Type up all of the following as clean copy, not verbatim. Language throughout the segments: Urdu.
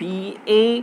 BA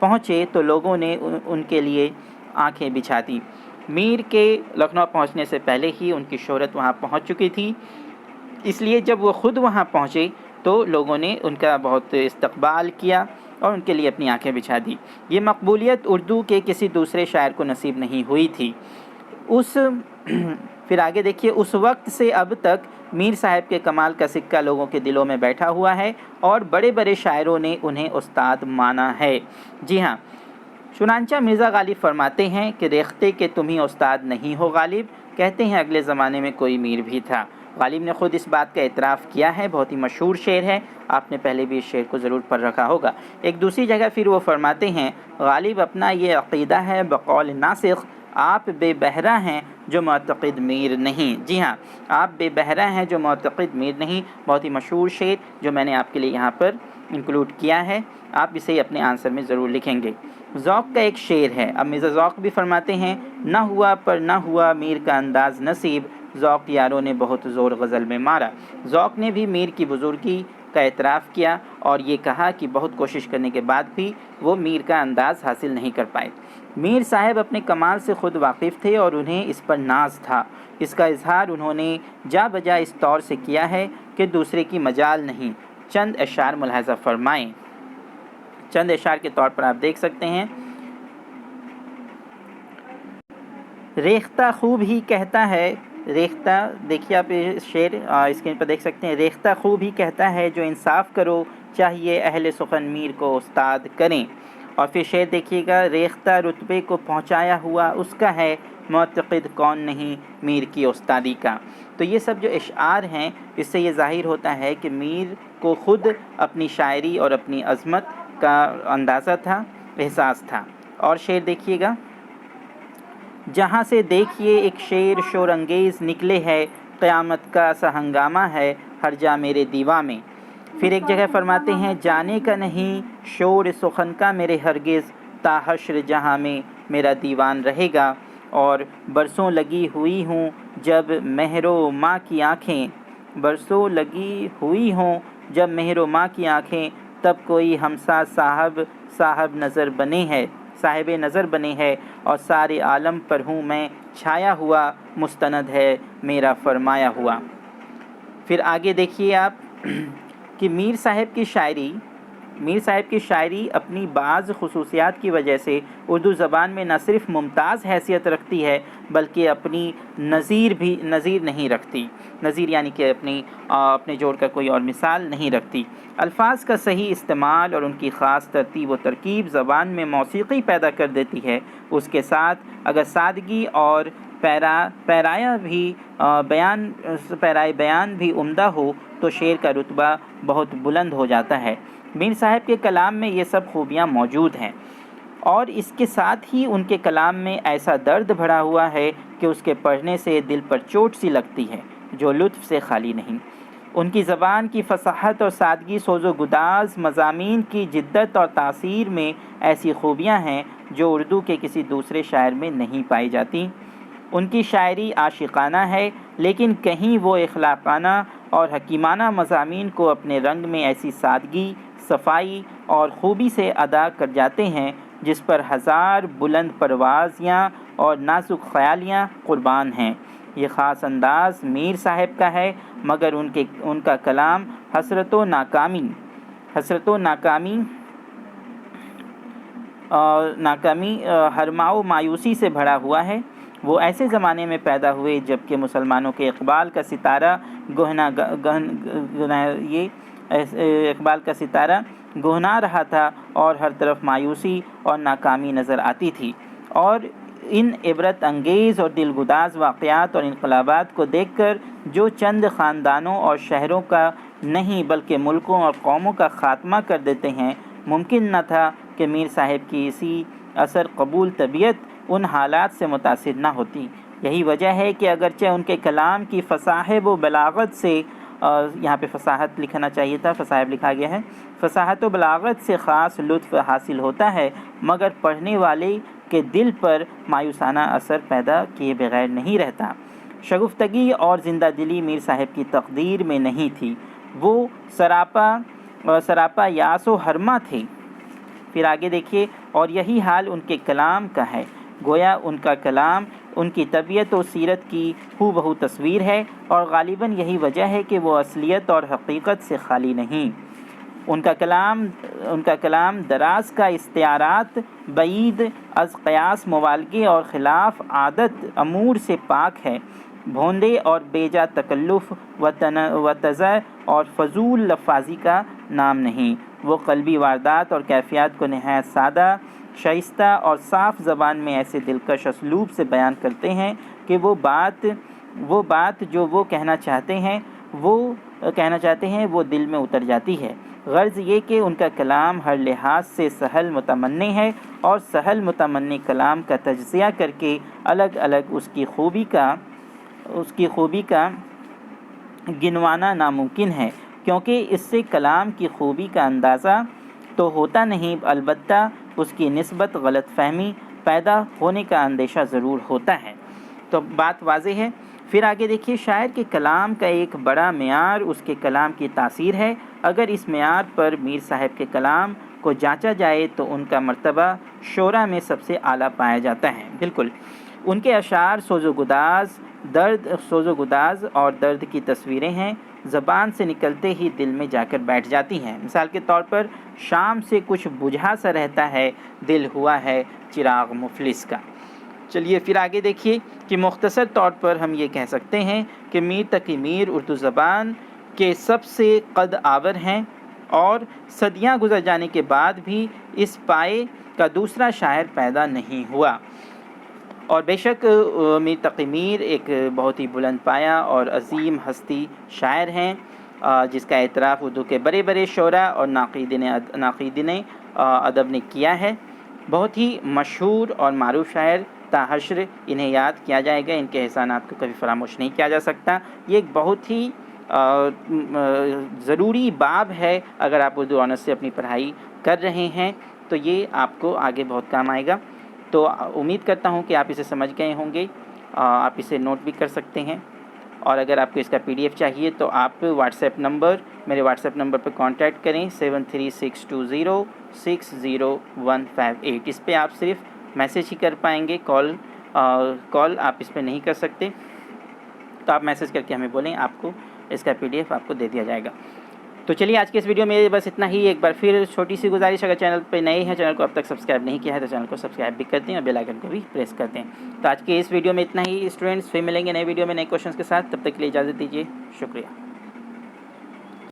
پہنچے تو لوگوں نے ان کے لیے آنکھیں بچھا دیں۔ میر کے لکھنؤ پہنچنے سے پہلے ہی ان کی شہرت وہاں پہنچ چکی تھی، اس لیے جب وہ خود وہاں پہنچے تو لوگوں نے ان کا بہت استقبال کیا اور ان کے لیے اپنی آنکھیں بچھا دی۔ یہ مقبولیت اردو کے کسی دوسرے شاعر کو نصیب نہیں ہوئی تھی۔ پھر آگے دیکھیے، اس وقت سے اب تک میر صاحب کے کمال کا سکہ لوگوں کے دلوں میں بیٹھا ہوا ہے اور بڑے بڑے شاعروں نے انہیں استاد مانا ہے۔ جی ہاں، چنانچہ مرزا غالب فرماتے ہیں کہ ریختہ کہ تم ہی استاد نہیں ہو غالب، کہتے ہیں اگلے زمانے میں کوئی میر بھی تھا۔ غالب نے خود اس بات کا اعتراف کیا ہے، بہت ہی مشہور شعر ہے، آپ نے پہلے بھی اس شعر کو ضرور پڑھ رکھا ہوگا۔ ایک دوسری جگہ پھر وہ فرماتے ہیں، غالب اپنا یہ عقیدہ ہے بقول ناسخ، آپ بے بہرہ ہیں جو معتقد میر نہیں۔ جی ہاں، آپ بے بہرہ ہیں جو معتقد میر نہیں، بہت ہی مشہور شعر جو میں نے آپ کے لیے یہاں پر انکلوڈ کیا ہے، آپ اسے اپنے آنسر میں ضرور لکھیں گے۔ ذوق کا ایک شعر ہے، اب مرزا ذوق بھی فرماتے ہیں، نہ ہوا پر نہ ہوا میر کا انداز نصیب، ذوق یاروں نے بہت زور غزل میں مارا۔ ذوق نے بھی میر کی بزرگی کا اعتراف کیا اور یہ کہا کہ بہت کوشش کرنے کے بعد بھی وہ میر کا انداز حاصل نہیں کر پائے۔ میر صاحب اپنے کمال سے خود واقف تھے اور انہیں اس پر ناز تھا۔ اس کا اظہار انہوں نے جا بجا اس طور سے کیا ہے کہ دوسرے کی مجال نہیں۔ چند اشعار ملاحظہ فرمائیں، چند اشعار کے طور پر آپ دیکھ سکتے ہیں۔ ریختہ خوب ہی کہتا ہے، ریختہ دیکھیے آپ شعر اسکرین پر دیکھ سکتے ہیں، ریختہ خوب ہی کہتا ہے جو انصاف کرو، چاہیے اہل سخن میر کو استاد کریں۔ اور پھر شعر دیکھیے گا، ریختہ رتبے کو پہنچایا ہوا اس کا ہے، معتقد کون نہیں میر کی استادی کا۔ تو یہ سب جو اشعار ہیں، اس سے یہ ظاہر ہوتا ہے کہ میر کو خود اپنی شاعری اور اپنی عظمت کا اندازہ تھا، احساس تھا۔ اور شعر دیکھیے گا، جہاں سے دیکھیے ایک شعر شور انگیز نکلے ہے، قیامت کا سا ہنگامہ ہے ہر جا میرے دیوا میں۔ پھر ایک جگہ فرماتے ہیں، جانے کا نہیں شور سخن کا میرے ہرگز، تا حشر جہاں میں میرا دیوان رہے گا۔ اور برسوں لگی ہوئی ہوں جب مہر و ماں کی آنکھیں، برسوں لگی ہوئی ہوں جب مہر و ماں کی آنکھیں، تب کوئی ہمسا صاحب نظر بنے ہے، صاحب نظر بنے ہے، اور سارے عالم پر ہوں میں چھایا ہوا، مستند ہے میرا فرمایا ہوا۔ پھر آگے دیکھیے آپ کہ میر صاحب کی شاعری اپنی بعض خصوصیات کی وجہ سے اردو زبان میں نہ صرف ممتاز حیثیت رکھتی ہے بلکہ اپنی نظیر نہیں رکھتی، نظیر یعنی کہ اپنے جوڑ کا کوئی اور مثال نہیں رکھتی۔ الفاظ کا صحیح استعمال اور ان کی خاص ترتیب و ترکیب زبان میں موسیقی پیدا کر دیتی ہے۔ اس کے ساتھ اگر سادگی اور پیرائے بیان بھی عمدہ ہو تو شعر کا رتبہ بہت بلند ہو جاتا ہے۔ میر صاحب کے کلام میں یہ سب خوبیاں موجود ہیں، اور اس کے ساتھ ہی ان کے کلام میں ایسا درد بھرا ہوا ہے کہ اس کے پڑھنے سے دل پر چوٹ سی لگتی ہے، جو لطف سے خالی نہیں۔ ان کی زبان کی فصاحت اور سادگی، سوز و گداز، مضامین کی جدت اور تاثیر میں ایسی خوبیاں ہیں جو اردو کے کسی دوسرے شاعر میں نہیں پائی جاتی۔ ان کی شاعری عاشقانہ ہے، لیکن کہیں وہ اخلاقانہ اور حکیمانہ مضامین کو اپنے رنگ میں ایسی سادگی، صفائی اور خوبی سے ادا کر جاتے ہیں جس پر ہزار بلند پروازیاں اور نازک خیالیاں قربان ہیں۔ یہ خاص انداز میر صاحب کا ہے، مگر ان کا کلام حسرت و ناکامی، ہرما و مایوسی سے بھرا ہوا ہے۔ وہ ایسے زمانے میں پیدا ہوئے جبکہ مسلمانوں کے اقبال کا ستارہ گہنا رہا تھا اور ہر طرف مایوسی اور ناکامی نظر آتی تھی، اور ان عبرت انگیز اور دلگداز واقعات اور انقلابات کو دیکھ کر جو چند خاندانوں اور شہروں کا نہیں بلکہ ملکوں اور قوموں کا خاتمہ کر دیتے ہیں، ممکن نہ تھا کہ میر صاحب کی اسی اثر قبول طبیعت ان حالات سے متاثر نہ ہوتی۔ یہی وجہ ہے کہ اگرچہ ان کے کلام کی فصاحت و بلاغت سے، یہاں پہ فصاحت لکھنا چاہیے تھا، فصاحت لکھا گیا ہے، فصاحت و بلاغت سے خاص لطف حاصل ہوتا ہے، مگر پڑھنے والے کے دل پر مایوسانہ اثر پیدا کیے بغیر نہیں رہتا۔ شگفتگی اور زندہ دلی میر صاحب کی تقدیر میں نہیں تھی، وہ سراپا یاس و ہرما تھے۔ پھر آگے دیکھیے، اور یہی حال ان کے کلام کا ہے، گویا ان کا کلام ان کی طبیعت و سیرت کی ہو بہو تصویر ہے، اور غالباً یہی وجہ ہے کہ وہ اصلیت اور حقیقت سے خالی نہیں۔ ان کا کلام دراز کا استعارات، بعید از قیاس موالگے اور خلاف عادت امور سے پاک ہے، بھوندے اور بیجا تکلف و تنزع اور فضول لفاظی کا نام نہیں۔ وہ قلبی واردات اور کیفیات کو نہایت سادہ، شائستہ اور صاف زبان میں ایسے دلکش اسلوب سے بیان کرتے ہیں کہ وہ بات جو وہ کہنا چاہتے ہیں وہ دل میں اتر جاتی ہے۔ غرض یہ کہ ان کا کلام ہر لحاظ سے سہل متمنی ہے، اور سہل متمنی کلام کا تجزیہ کر کے الگ الگ اس کی خوبی کا گنوانا ناممکن ہے، کیونکہ اس سے کلام کی خوبی کا اندازہ تو ہوتا نہیں، البتہ اس کی نسبت غلط فہمی پیدا ہونے کا اندیشہ ضرور ہوتا ہے۔ تو بات واضح ہے۔ پھر آگے دیکھیے، شاعر کے کلام کا ایک بڑا معیار اس کے کلام کی تاثیر ہے۔ اگر اس معیار پر میر صاحب کے کلام کو جانچا جائے تو ان کا مرتبہ شعراء میں سب سے اعلیٰ پایا جاتا ہے۔ بالکل، ان کے اشعار سوز و گداز اور درد کی تصویریں ہیں، زبان سے نکلتے ہی دل میں جا کر بیٹھ جاتی ہیں۔ مثال کے طور پر، شام سے کچھ بجھا سا رہتا ہے، دل ہوا ہے چراغ مفلس کا۔ چلیے پھر آگے دیکھیے کہ مختصر طور پر ہم یہ کہہ سکتے ہیں کہ میر تقی میر اردو زبان کے سب سے قد آور ہیں، اور صدیاں گزر جانے کے بعد بھی اس پائے کا دوسرا شاعر پیدا نہیں ہوا۔ اور بے شک میر تقی میر ایک بہت ہی بلند پایہ اور عظیم ہستی شاعر ہیں، جس کا اعتراف اردو کے بڑے بڑے شعراء اور ناقدین ادب نے کیا ہے۔ بہت ہی مشہور اور معروف شاعر، تا حشر انہیں یاد کیا جائے گا، ان کے احسانات کو کبھی فراموش نہیں کیا جا سکتا۔ یہ ایک بہت ہی ضروری باب ہے، اگر آپ اردو آنرس سے اپنی پڑھائی کر رہے ہیں تو یہ آپ کو آگے بہت کام آئے گا۔ تو امید کرتا ہوں کہ آپ اسے سمجھ گئے ہوں گے، آپ اسے نوٹ بھی کر سکتے ہیں، اور اگر آپ کو اس کا PDF چاہیے تو آپ میرے واٹس ایپ نمبر پر کانٹیکٹ کریں 7362060158۔ اس پہ آپ صرف میسیج ہی کر پائیں گے، کال آپ اس پہ نہیں کر سکتے، تو آپ میسیج کر کے ہمیں بولیں، آپ کو اس کا PDF آپ کو دے دیا جائے گا۔ تو چلیے آج کے اس ویڈیو میں بس اتنا ہی۔ ایک بار پھر چھوٹی سی گزارش، اگر چینل پہ نئے ہیں، چینل کو اب تک سبسکرائب نہیں کیا ہے تو چینل کو سبسکرائب بھی کر دیں اور بیل آئیکن کو بھی پریس کر دیں۔ تو آج کے اس ویڈیو میں اتنا ہی اسٹوڈنٹس، پھر ملیں گے نئے ویڈیو میں نئے کوشچنس کے ساتھ، تب تک کے لیے اجازت دیجیے، شکریہ۔